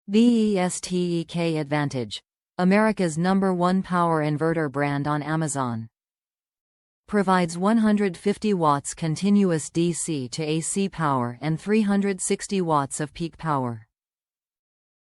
BESTEK Advantage, America's #1 power inverter brand on Amazon. Provides 150 watts continuous DC to AC power and 360 watts of peak power.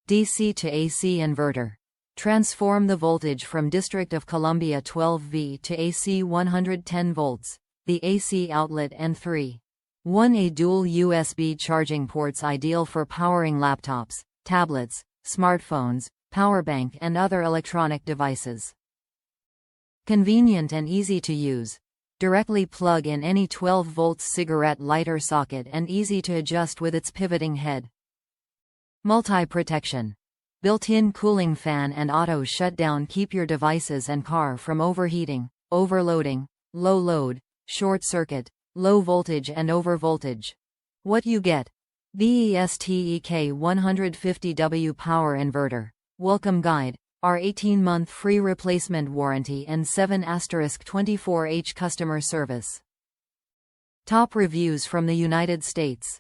DC to AC inverter. Transform the voltage from District of Columbia 12V to AC 110 volts, the AC outlet and 3.1A dual USB charging ports ideal for powering laptops, tablets, smartphones, power bank and other electronic devices. Convenient and easy to use. Directly plug in any 12-volt cigarette lighter socket and easy to adjust with its pivoting head. Multi-protection. Built-in cooling fan and auto shutdown keep your devices and car from overheating, overloading, low load, short circuit, low voltage and over voltage. What you get. BESTEK 150W Power Inverter. Welcome Guide. Our 18-month free replacement warranty and 7*24H customer service. Top reviews from the United States.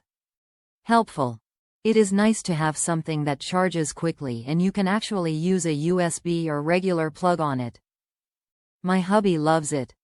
Helpful. It is nice to have something that charges quickly and you can actually use a USB or regular plug on it. My hubby loves it.